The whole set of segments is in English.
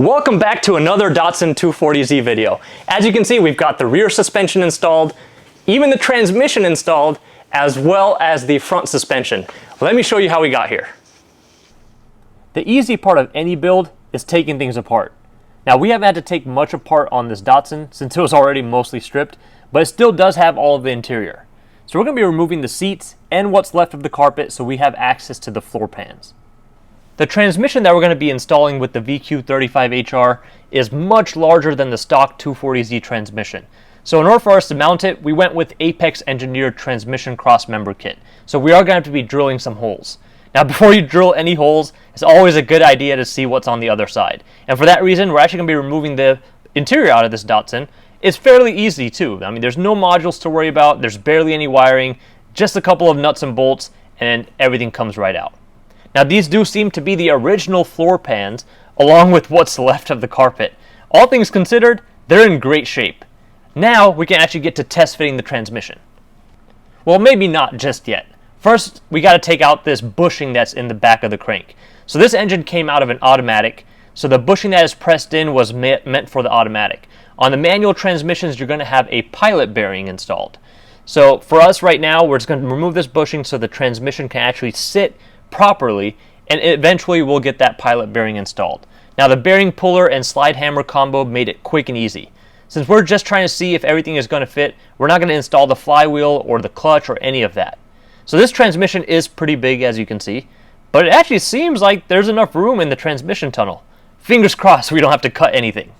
Welcome back to another Datsun 240z video. As you can see, we've got the rear suspension installed, even the transmission installed, as well as the front suspension. Let me show you how we got here. The easy part of any build is taking things apart. Now, we haven't had to take much apart on this Datsun since it was already mostly stripped, but it still does have all of the interior. So we're going to be removing the seats and what's left of the carpet so we have access to the floor pans. The transmission that we're going to be installing with the VQ35HR is much larger than the stock 240z transmission. So in order for us to mount it, we went with Apex engineered transmission crossmember kit. So we are going to have to be drilling some holes. Now, before you drill any holes, it's always a good idea to see what's on the other side. And for that reason, we're actually going to be removing the interior out of this Datsun. It's fairly easy too. I mean, there's no modules to worry about. There's barely any wiring, just a couple of nuts and bolts, and everything comes right out. Now, these do seem to be the original floor pans, along with what's left of the carpet. All things considered, they're in great shape. Now, we can actually get to test fitting the transmission. Well, maybe not just yet. First, we got to take out this bushing that's in the back of the crank. So this engine came out of an automatic, so the bushing that is pressed in was meant for the automatic. On the manual transmissions, you're going to have a pilot bearing installed. So for us right now, we're just going to remove this bushing so the transmission can actually sit properly, and eventually we'll get that pilot bearing installed. Now, the bearing puller and slide hammer combo made it quick and easy. Since we're just trying to see if everything is going to fit, we're not going to install the flywheel or the clutch or any of that. So this transmission is pretty big, as you can see, but it actually seems like there's enough room in the transmission tunnel. Fingers crossed we don't have to cut anything.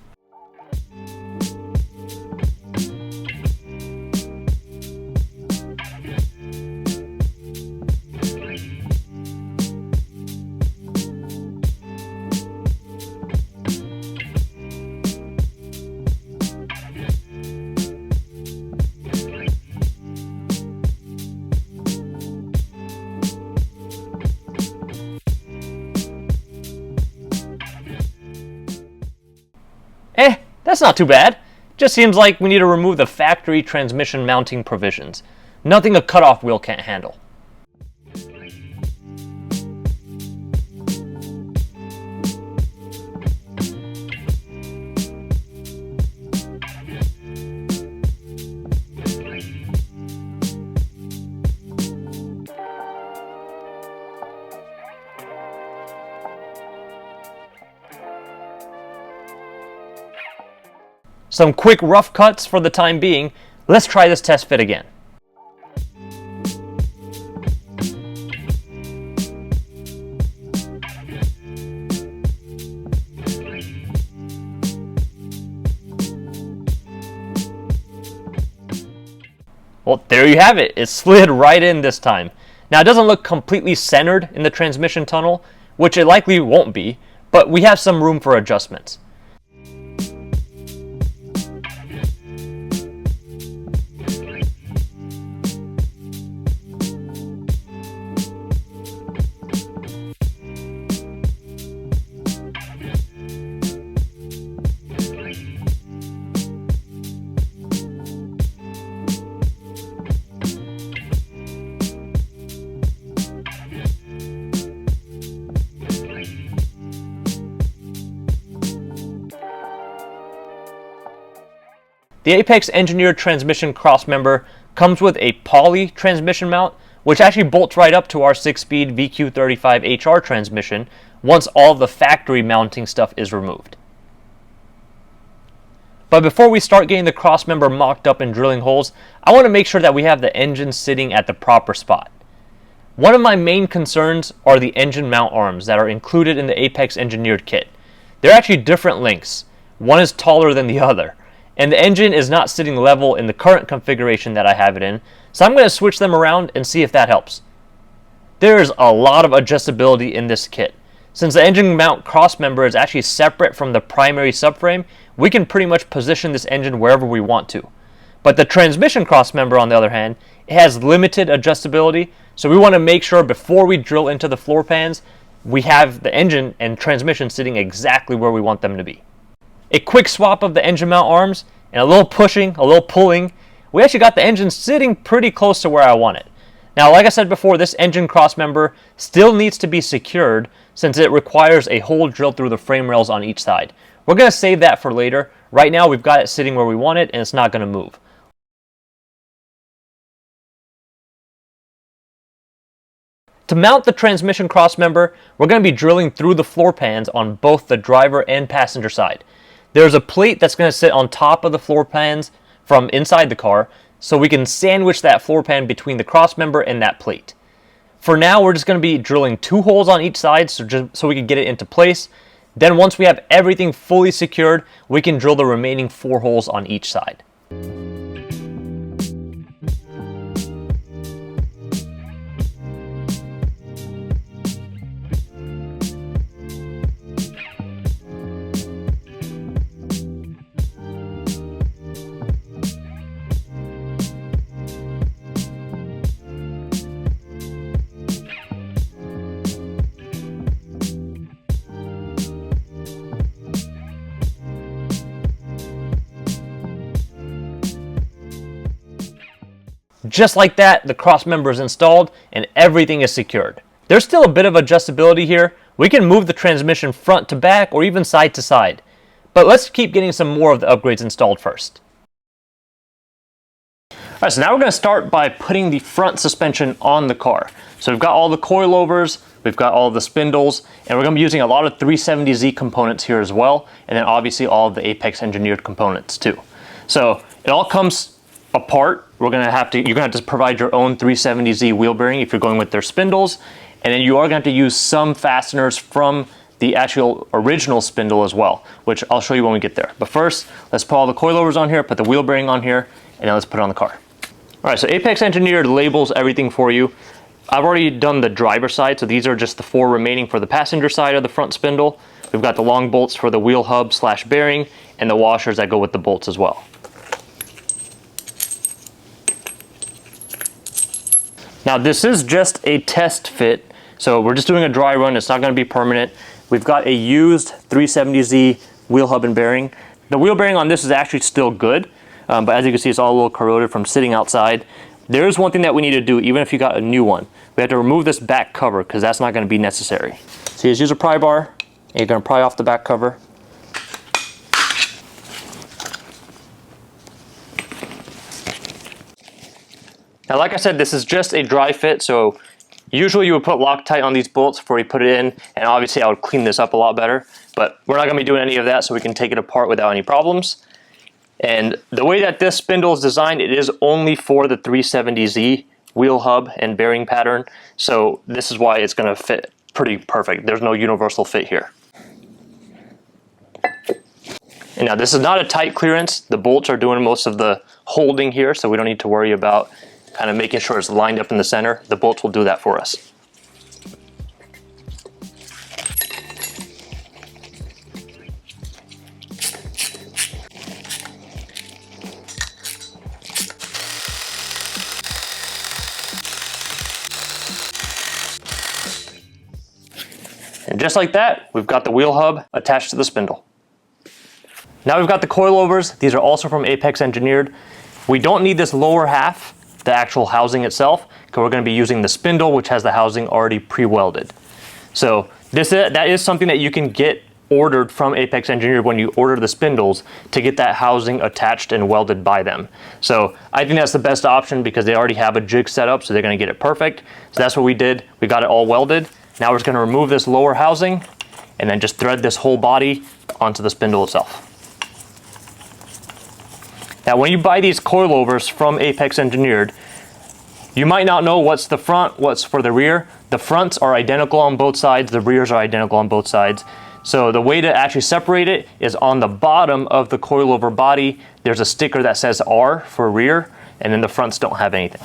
That's not too bad. Just seems like we need to remove the factory transmission mounting provisions. Nothing a cutoff wheel can't handle. Some quick rough cuts for the time being. Let's try this test fit again. Well, there you have it. It slid right in this time. Now, it doesn't look completely centered in the transmission tunnel, which it likely won't be, but we have some room for adjustments. The Apex engineered transmission crossmember comes with a poly transmission mount, which actually bolts right up to our 6-speed VQ35HR transmission once all of the factory mounting stuff is removed. But before we start getting the crossmember mocked up and drilling holes, I want to make sure that we have the engine sitting at the proper spot. One of my main concerns are the engine mount arms that are included in the Apex engineered kit. They're actually different lengths. One is taller than the other. And the engine is not sitting level in the current configuration that I have it in, so I'm going to switch them around and see if that helps. There is a lot of adjustability in this kit. Since the engine mount crossmember is actually separate from the primary subframe, we can pretty much position this engine wherever we want to. But the transmission crossmember, on the other hand, it has limited adjustability, so we want to make sure before we drill into the floor pans, we have the engine and transmission sitting exactly where we want them to be. A quick swap of the engine mount arms and a little pushing, a little pulling, we actually got the engine sitting pretty close to where I want it. Now, like I said before, this engine crossmember still needs to be secured since it requires a hole drilled through the frame rails on each side. We're going to save that for later. Right now we've got it sitting where we want it and it's not going to move. To mount the transmission crossmember, we're going to be drilling through the floor pans on both the driver and passenger side. There's a plate that's going to sit on top of the floor pans from inside the car, so we can sandwich that floor pan between the crossmember and that plate. For now, we're just going to be drilling 2 holes on each side so we can get it into place. Then once we have everything fully secured, we can drill the remaining 4 holes on each side. Just like that, the crossmember is installed and everything is secured. There's still a bit of adjustability here. We can move the transmission front to back or even side to side. But let's keep getting some more of the upgrades installed first. Alright, so now we're going to start by putting the front suspension on the car. So we've got all the coilovers, we've got all the spindles, and we're going to be using a lot of 370Z components here as well, and then obviously all of the Apex engineered components too. So it all comes apart. You're gonna have to provide your own 370Z wheel bearing if you're going with their spindles, and then you are going to have to use some fasteners from the actual original spindle as well, which I'll show you when we get there. But first, let's put all the coilovers on here, put the wheel bearing on here, and then let's put it on the car. All right, so Apex Engineered labels everything for you. I've already done the driver side, so these are just the 4 remaining for the passenger side of the front spindle. We've got the long bolts for the wheel hub / bearing, and the washers that go with the bolts as well. Now this is just a test fit, so we're just doing a dry run. It's not going to be permanent. We've got a used 370Z wheel hub and bearing. The wheel bearing on this is actually still good, but as you can see, it's all a little corroded from sitting outside. There is one thing that we need to do, even if you got a new one. We have to remove this back cover because that's not going to be necessary. So you just use a pry bar, and you're going to pry off the back cover. Now, like I said, this is just a dry fit, so usually you would put Loctite on these bolts before you put it in, and obviously I would clean this up a lot better, but we're not going to be doing any of that, so we can take it apart without any problems. And the way that this spindle is designed, it is only for the 370Z wheel hub and bearing pattern, so this is why it's going to fit pretty perfect. There's no universal fit here. And now this is not a tight clearance. The bolts are doing most of the holding here, so we don't need to worry about kind of making sure it's lined up in the center. The bolts will do that for us. And just like that, we've got the wheel hub attached to the spindle. Now we've got the coilovers. These are also from Apex Engineered. We don't need this lower half, the actual housing itself, because we're going to be using the spindle, which has the housing already pre-welded. So that is something that you can get ordered from Apex Engineered when you order the spindles, to get that housing attached and welded by them. So I think that's the best option because they already have a jig set up, so they're going to get it perfect. So that's what we did. We got it all welded. Now we're just going to remove this lower housing and then just thread this whole body onto the spindle itself. Now when you buy these coilovers from Apex Engineered, you might not know what's the front, what's for the rear. The fronts are identical on both sides, the rears are identical on both sides. So the way to actually separate it is on the bottom of the coilover body, there's a sticker that says R for rear, and then the fronts don't have anything.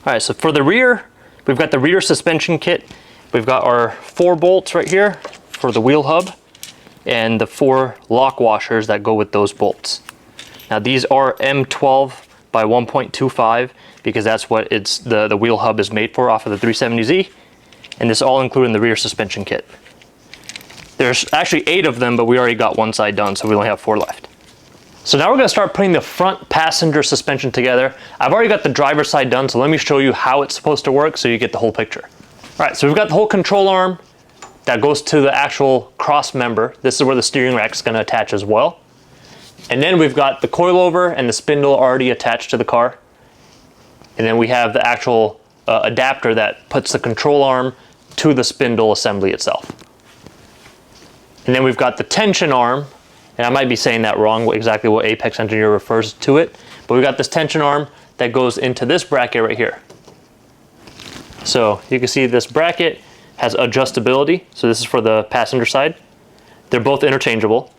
All right, so for the rear, we've got the rear suspension kit. We've got our 4 bolts right here for the wheel hub and the 4 lock washers that go with those bolts. Now these are M12 by 1.25 because that's what the wheel hub is made for off of the 370Z, and this all included in the rear suspension kit. There's actually 8 of them, but we already got one side done, so we only have 4 left. So now we're gonna start putting the front passenger suspension together. I've already got the driver's side done, so let me show you how it's supposed to work so you get the whole picture. All right, so we've got the whole control arm that goes to the actual cross member. This is where the steering rack is gonna attach as well. And then we've got the coilover and the spindle already attached to the car. And then we have the actual adapter that puts the control arm to the spindle assembly itself. And then we've got the tension arm, and I might be saying that wrong, exactly what Apex Engineer refers to it, but we've got this tension arm that goes into this bracket right here. So you can see this bracket has adjustability, so this is for the passenger side. They're both interchangeable.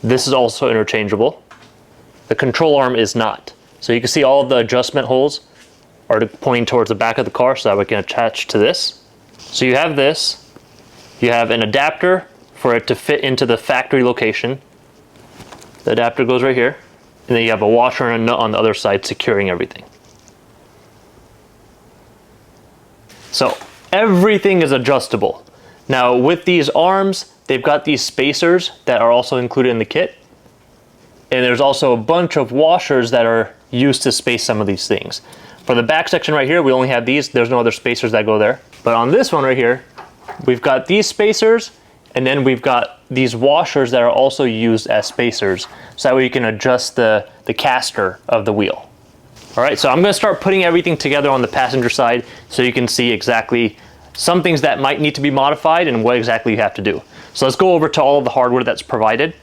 This is also interchangeable. The control arm is not. So you can see all of the adjustment holes are pointing towards the back of the car, so that we can attach to this. So you have this, you have an adapter for it to fit into the factory location. The adapter goes right here, and then you have a washer and a nut on the other side securing everything. So everything is adjustable. Now with these arms, they've got these spacers that are also included in the kit. And there's also a bunch of washers that are used to space some of these things. For the back section right here, we only have these. There's no other spacers that go there. But on this one right here, we've got these spacers, and then we've got these washers that are also used as spacers, so that way you can adjust the caster of the wheel. All right, so I'm gonna start putting everything together on the passenger side so you can see exactly some things that might need to be modified and what exactly you have to do. So let's go over to all of the hardware that's provided.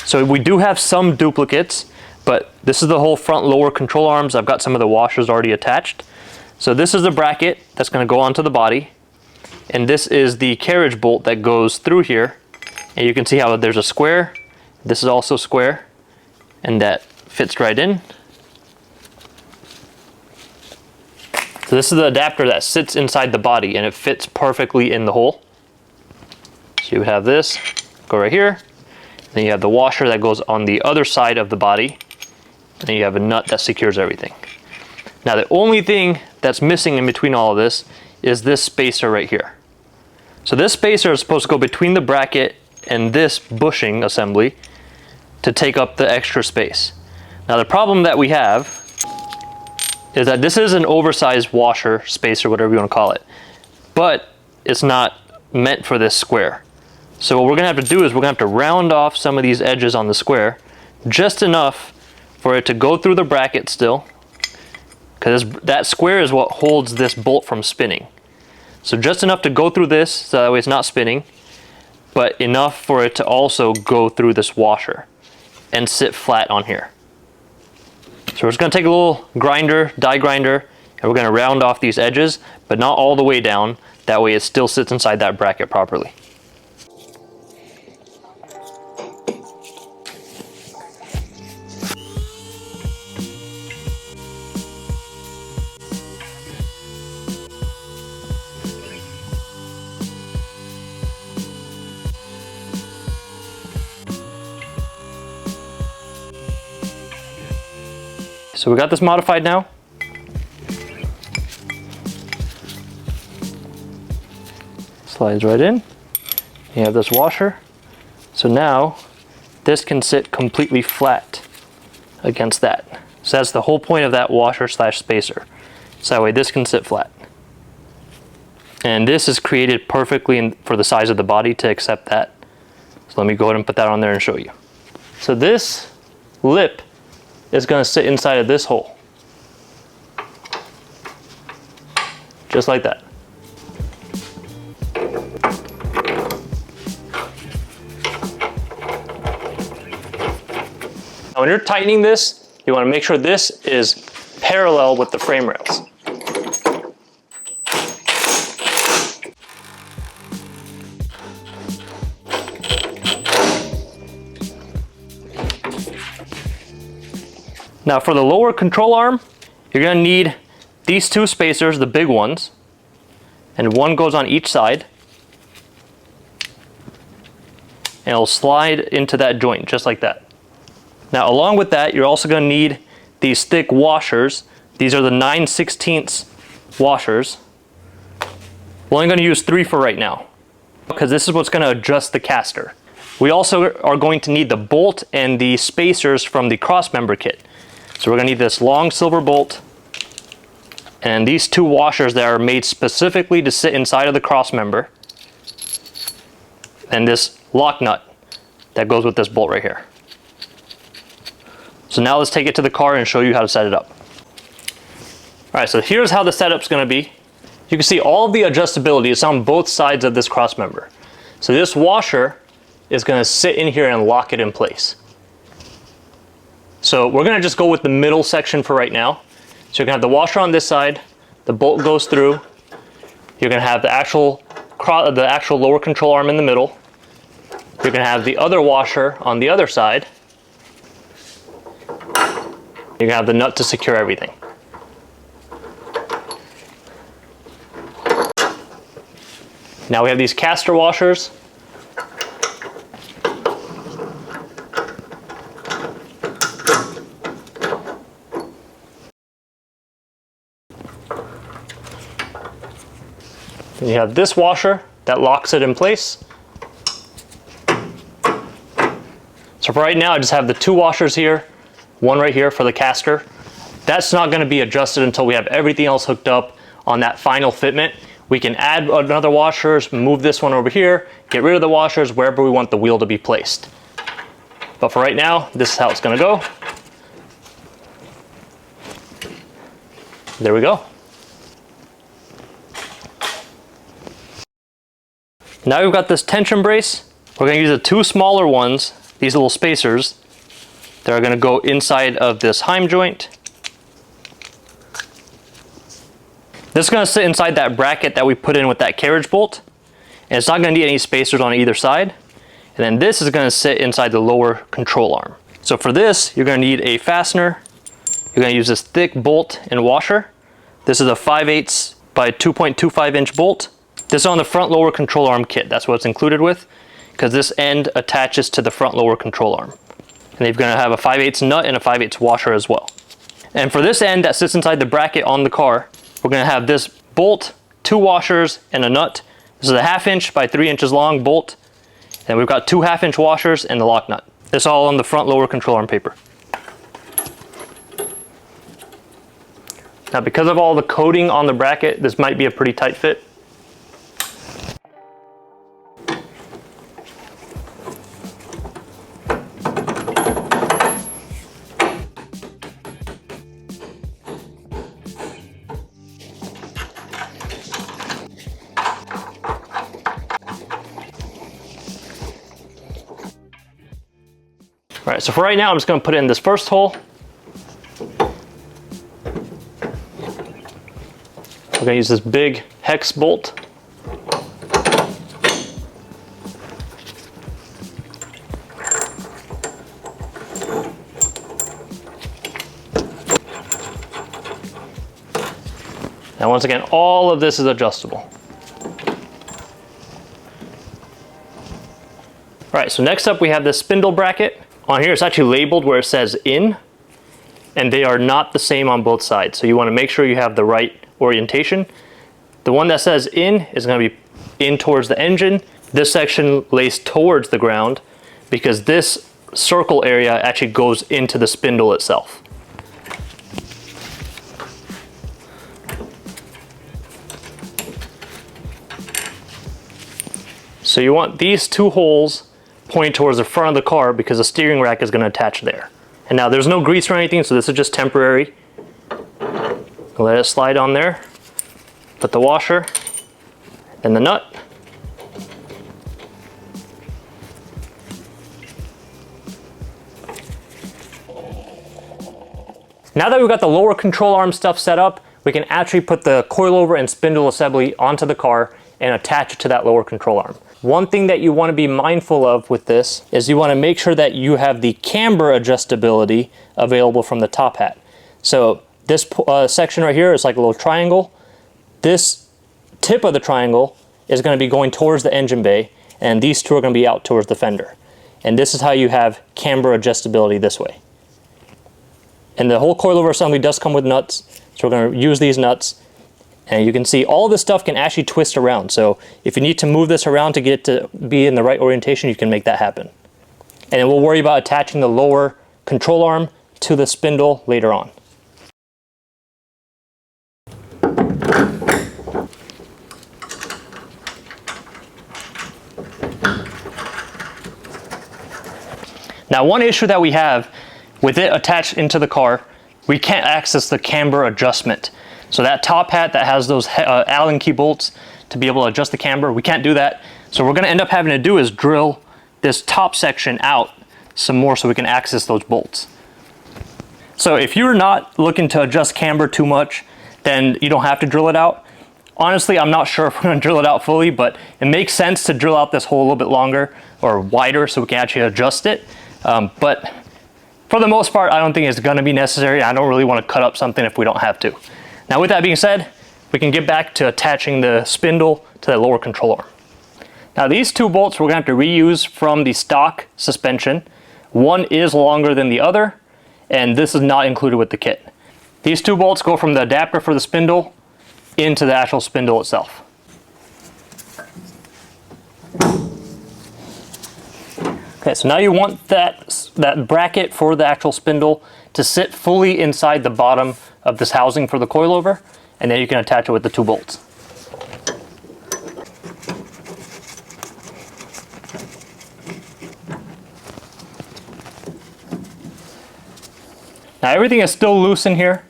So we do have some duplicates, but this is the whole front lower control arms. I've got some of the washers already attached. So this is the bracket that's gonna go onto the body. And this is the carriage bolt that goes through here. And you can see how there's a square. This is also square, and that fits right in. So this is the adapter that sits inside the body, and it fits perfectly in the hole. So you would have this go right here. Then you have the washer that goes on the other side of the body. And then you have a nut that secures everything. Now the only thing that's missing in between all of this is this spacer right here. So this spacer is supposed to go between the bracket and this bushing assembly to take up the extra space. Now the problem that we have is that this is an oversized washer, spacer, whatever you want to call it, but it's not meant for this square. So what we're gonna have to do is we're gonna have to round off some of these edges on the square, just enough for it to go through the bracket still, because that square is what holds this bolt from spinning. So just enough to go through this, so that way it's not spinning, but enough for it to also go through this washer and sit flat on here. So we're just gonna take a little grinder, die grinder, and we're gonna round off these edges, but not all the way down. That way it still sits inside that bracket properly. So we got this modified now. Slides right in. You have this washer. So now this can sit completely flat against that. So that's the whole point of that washer slash spacer. So that way this can sit flat. And this is created perfectly for the size of the body to accept that. So let me go ahead and put that on there and show you. So this lip is going to sit inside of this hole. Just like that. Now when you're tightening this, you want to make sure this is parallel with the frame rails. Now for the lower control arm, you're going to need these two spacers, the big ones, and one goes on each side. And it'll slide into that joint just like that. Now along with that, you're also going to need these thick washers. These are the 9/16 washers. We're only going to use 3 for right now. because this is what's going to adjust the caster. We also are going to need the bolt and the spacers from the Crossmember kit. So we're going to need this long silver bolt and these two washers that are made specifically to sit inside of the Crossmember, and this lock nut that goes with this bolt right here. So now let's take it to the car and show you how to set it up. All right, so here's how the setup's going to be. You can see all of the adjustability is on both sides of this Crossmember. So this washer is going to sit in here and lock it in place. So we're going to just go with the middle section for right now. So you're going to have the washer on this side, the bolt goes through, you're going to have the actual lower control arm in the middle, you're going to have the other washer on the other side, you're going to have the nut to secure everything. Now we have these caster washers. And you have this washer that locks it in place. So for right now, I just have the two washers here, one right here for the caster. That's not going to be adjusted until we have everything else hooked up on that final fitment. We can add another washers, move this one over here, get rid of the washers wherever we want the wheel to be placed. But for right now, this is how it's going to go. There we go. Now we've got this tension brace. We're going to use the two smaller ones, these little spacers, that are going to go inside of this heim joint. This is going to sit inside that bracket that we put in with that carriage bolt. And it's not going to need any spacers on either side. And then this is going to sit inside the lower control arm. So for this, you're going to need a fastener. You're going to use this thick bolt and washer. This is a 5/8 by 2.25 inch bolt. This is on the front lower control arm kit. That's what it's included with, because this end attaches to the front lower control arm. And you're going to have a 5/8 nut and a 5/8 washer as well. And for this end that sits inside the bracket on the car, we're going to have this bolt, two washers, and a nut. This is a 1/2 inch by 3 inches long bolt. And we've got two 1/2 inch washers and the lock nut. This all on the front lower control arm paper. Now because of all the coating on the bracket, this might be a pretty tight fit. All right, so for right now, I'm just going to put it in this first hole. We're going to use this big hex bolt. Now, once again, all of this is adjustable. All right, so next up we have this spindle bracket. On here, it's actually labeled where it says in, and they are not the same on both sides. So you want to make sure you have the right orientation. The one that says in is going to be in towards the engine. This section lays towards the ground because this circle area actually goes into the spindle itself. So you want these two holes pointing towards the front of the car because the steering rack is going to attach there. And now there's no grease or anything, so this is just temporary. Let it slide on there. Put the washer and the nut. Now that we've got the lower control arm stuff set up, we can actually put the coilover and spindle assembly onto the car and attach it to that lower control arm. One thing that you want to be mindful of with this is you want to make sure that you have the camber adjustability available from the top hat. So this section right here is like a little triangle. This tip of the triangle is going to be going towards the engine bay, and these two are going to be out towards the fender. And this is how you have camber adjustability this way. And the whole coilover assembly does come with nuts, so we're going to use these nuts. And you can see all this stuff can actually twist around. So if you need to move this around to get it to be in the right orientation, you can make that happen. And then we'll worry about attaching the lower control arm to the spindle later on. Now, one issue that we have with it attached into the car, we can't access the camber adjustment. So that top hat that has those Allen key bolts to be able to adjust the camber, we can't do that. So what we're gonna end up having to do is drill this top section out some more so we can access those bolts. So if you're not looking to adjust camber too much, then you don't have to drill it out. Honestly, I'm not sure if we're gonna drill it out fully, but it makes sense to drill out this hole a little bit longer or wider so we can actually adjust it. But for the most part, I don't think it's gonna be necessary. I don't really wanna cut up something if we don't have to. Now with that being said, we can get back to attaching the spindle to the lower control arm. Now these two bolts we're gonna have to reuse from the stock suspension. One is longer than the other, and this is not included with the kit. These two bolts go from the adapter for the spindle into the actual spindle itself. Okay, so now you want that bracket for the actual spindle to sit fully inside the bottom of this housing for the coilover, and then you can attach it with the two bolts. Now everything is still loose in here,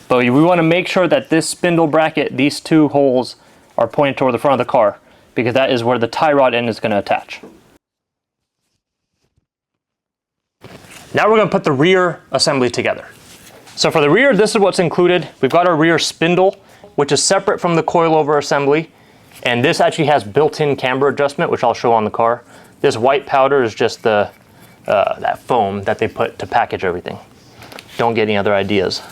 but we want to make sure that this spindle bracket, these two holes, are pointed toward the front of the car, because that is where the tie rod end is going to attach. Now we're going to put the rear assembly together. So for the rear, this is what's included. We've got our rear spindle, which is separate from the coilover assembly, and this actually has built-in camber adjustment, which I'll show on the car. This white powder is just the that foam that they put to package everything. Don't get any other ideas.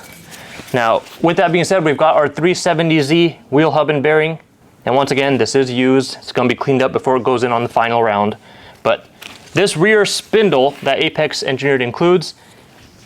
Now, with that being said, we've got our 370Z wheel hub and bearing. And once again, this is used. It's going to be cleaned up before it goes in on the final round. But this rear spindle that Apex Engineered includes,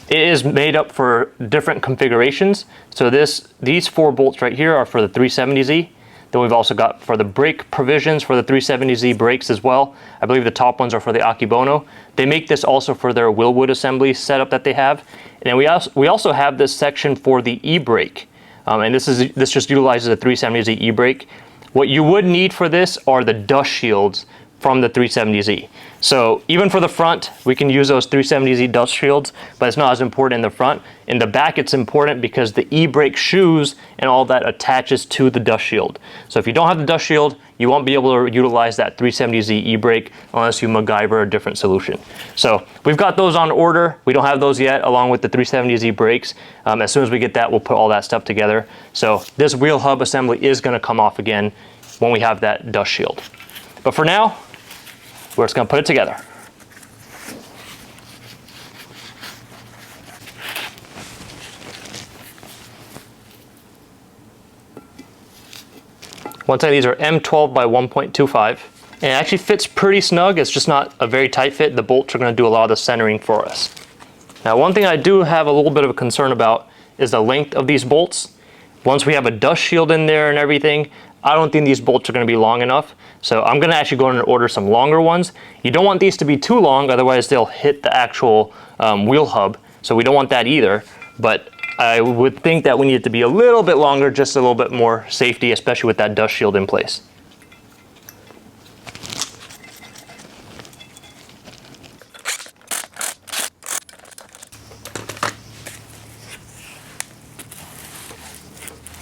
it is made up for different configurations. So these four bolts right here are for the 370Z. Then we've also got for the brake provisions for the 370Z brakes as well. I believe the top ones are for the Akebono. They make this also for their Willwood assembly setup that they have. And we also have this section for the e-brake. And this just utilizes a 370Z e-brake. What you would need for this are the dust shields from the 370Z. So even for the front, we can use those 370Z dust shields, but it's not as important in the front. In the back, it's important because the e-brake shoes and all that attaches to the dust shield. So if you don't have the dust shield, you won't be able to utilize that 370Z e-brake unless you MacGyver a different solution. So we've got those on order. We don't have those yet, along with the 370Z brakes. As soon as we get that, we'll put all that stuff together. So this wheel hub assembly is gonna come off again when we have that dust shield. But for now, we're just going to put it together. Once again, these are M12 by 1.25. And it actually fits pretty snug. It's just not a very tight fit. The bolts are going to do a lot of the centering for us. Now, one thing I do have a little bit of a concern about is the length of these bolts. Once we have a dust shield in there and everything, I don't think these bolts are going to be long enough. So I'm going to actually go in and order some longer ones. You don't want these to be too long, otherwise they'll hit the actual wheel hub. So we don't want that either. But I would think that we need it to be a little bit longer, just a little bit more safety, especially with that dust shield in place.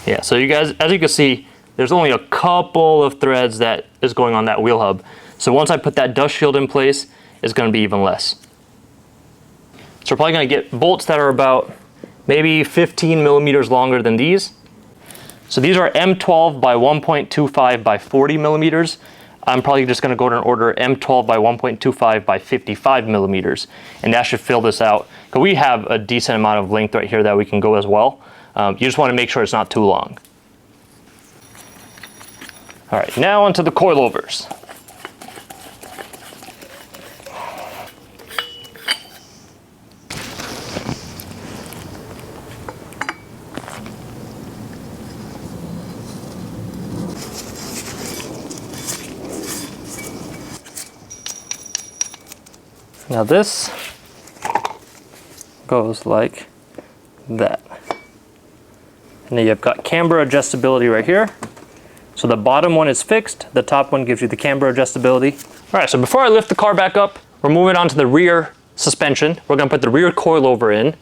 Yeah, so you guys, as you can see, there's only a couple of threads that is going on that wheel hub. So once I put that dust shield in place, it's going to be even less. So we're probably going to get bolts that are about maybe 15 millimeters longer than these. So these are M12 by 1.25 by 40 millimeters. I'm probably just going to go and order M12 by 1.25 by 55 millimeters. And that should fill this out. Because we have a decent amount of length right here that we can go as well. You just want to make sure it's not too long. All right, now onto the coilovers. Now this goes like that. And then you've got camber adjustability right here. So the bottom one is fixed, the top one gives you the camber adjustability. All right, so before I lift the car back up, we're moving on to the rear suspension. We're gonna put the rear coilover in.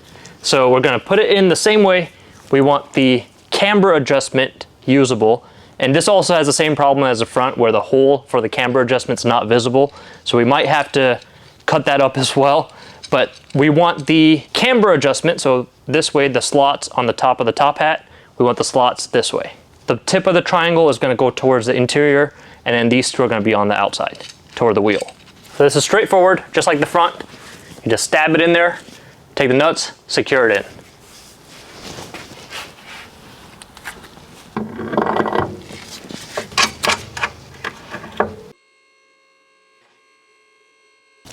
So we're gonna put it in the same way. We want the camber adjustment usable. And this also has the same problem as the front where the hole for the camber adjustment's not visible. So we might have to cut that up as well. But we want the camber adjustment, so this way the slots on the top of the top hat, we want the slots this way. The tip of the triangle is gonna go towards the interior, and then these two are gonna be on the outside, toward the wheel. So this is straightforward, just like the front. You just stab it in there, take the nuts, secure it in.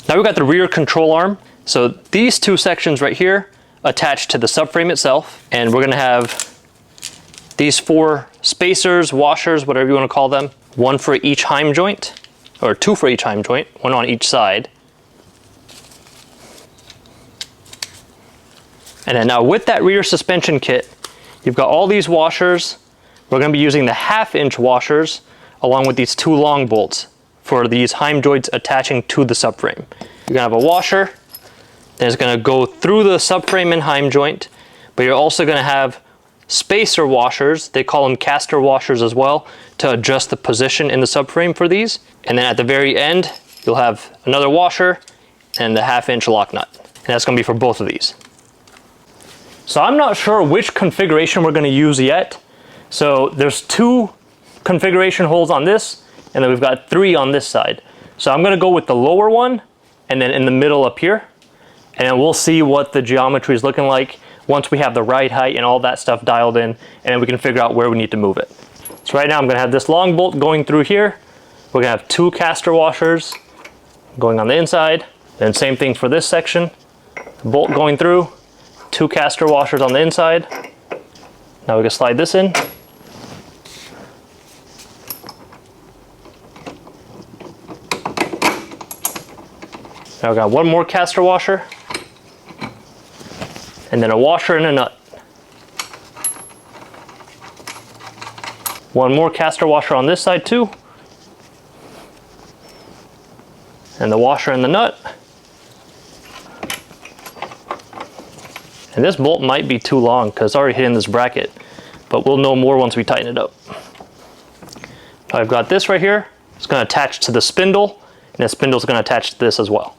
Now we've got the rear control arm. So these two sections right here attach to the subframe itself, and we're gonna have these 4 spacers, washers, whatever you want to call them, 1 for each heim joint, or 2 for each heim joint, 1 on each side. And then now with that rear suspension kit, you've got all these washers. We're going to be using the 1/2-inch washers along with these 2 long bolts for these heim joints attaching to the subframe. You're going to have a washer that is going to go through the subframe and heim joint, but you're also going to have spacer washers, they call them caster washers as well, to adjust the position in the subframe for these. And then at the very end, you'll have another washer and the 1/2-inch lock nut. And that's going to be for both of these. So I'm not sure which configuration we're going to use yet. So there's 2 configuration holes on this, and then we've got 3 on this side. So I'm going to go with the lower one, and then in the middle up here. And then we'll see what the geometry is looking like once we have the ride height and all that stuff dialed in, and then we can figure out where we need to move it. So right now I'm going to have this long bolt going through here. We're going to have 2 caster washers going on the inside. Then same thing for this section. Bolt going through, 2 caster washers on the inside. Now we can slide this in. Now we got 1 more caster washer, and then a washer and a nut. 1 more caster washer on this side too, and the washer and the nut. And this bolt might be too long because it's already hitting this bracket, but we'll know more once we tighten it up. Now I've got this right here. It's going to attach to the spindle, and the spindle is going to attach to this as well.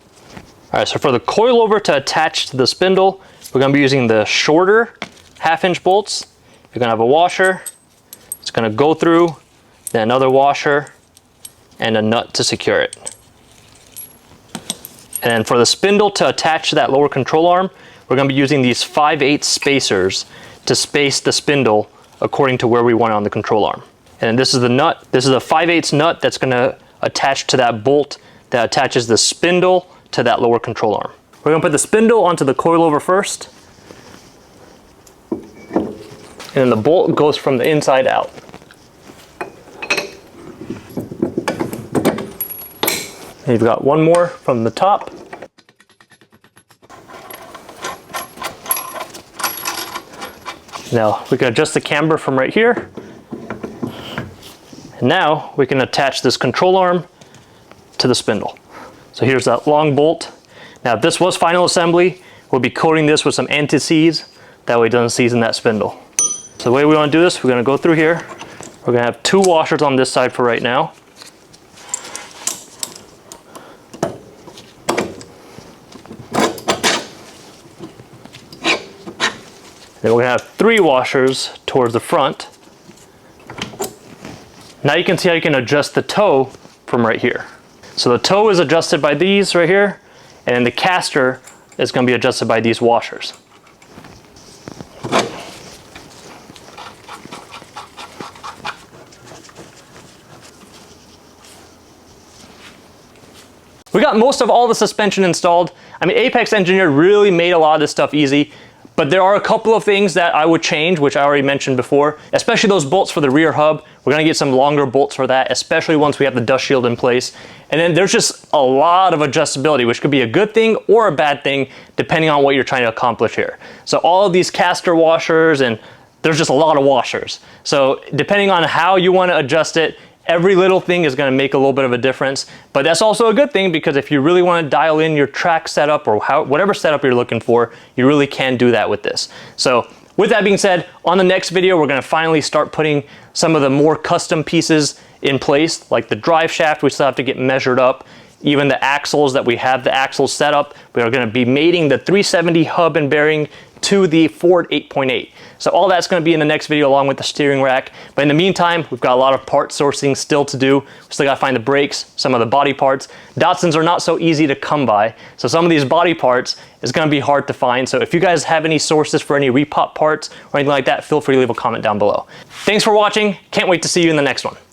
All right, so for the coilover to attach to the spindle, we're going to be using the shorter 1/2-inch bolts. You're going to have a washer. It's going to go through, then another washer, and a nut to secure it. And then for the spindle to attach to that lower control arm, we're going to be using these 5/8 spacers to space the spindle according to where we want it on the control arm. And this is the nut. This is a 5/8 nut that's going to attach to that bolt that attaches the spindle to that lower control arm. We're going to put the spindle onto the coilover first. And then the bolt goes from the inside out. And you've got 1 more from the top. Now we can adjust the camber from right here. And now we can attach this control arm to the spindle. So here's that long bolt. Now if this was final assembly, we'll be coating this with some anti-seize. That way it doesn't seize in that spindle. So the way we want to do this, we're going to go through here. We're going to have 2 washers on this side for right now. Then we're going to have 3 washers towards the front. Now you can see how you can adjust the toe from right here. So the toe is adjusted by these right here, and the caster is going to be adjusted by these washers. We got most of all the suspension installed. I mean, Apex Engineer really made a lot of this stuff easy. But there are a couple of things that I would change, which I already mentioned before, especially those bolts for the rear hub. We're gonna get some longer bolts for that, especially once we have the dust shield in place. And then there's just a lot of adjustability, which could be a good thing or a bad thing, depending on what you're trying to accomplish here. So all of these caster washers, and there's just a lot of washers. So depending on how you wanna adjust it, every little thing is gonna make a little bit of a difference, but that's also a good thing because if you really wanna dial in your track setup or whatever setup you're looking for, you really can do that with this. So with that being said, on the next video, we're gonna finally start putting some of the more custom pieces in place, like the drive shaft, we still have to get measured up. Even the axles that we have the axles set up, we are gonna be mating the 370 hub and bearing to the Ford 8.8. So all that's gonna be in the next video along with the steering rack. But in the meantime, we've got a lot of part sourcing still to do. We still gotta find the brakes, some of the body parts. Datsuns are not so easy to come by. So some of these body parts is gonna be hard to find. So if you guys have any sources for any repop parts or anything like that, feel free to leave a comment down below. Thanks for watching. Can't wait to see you in the next one.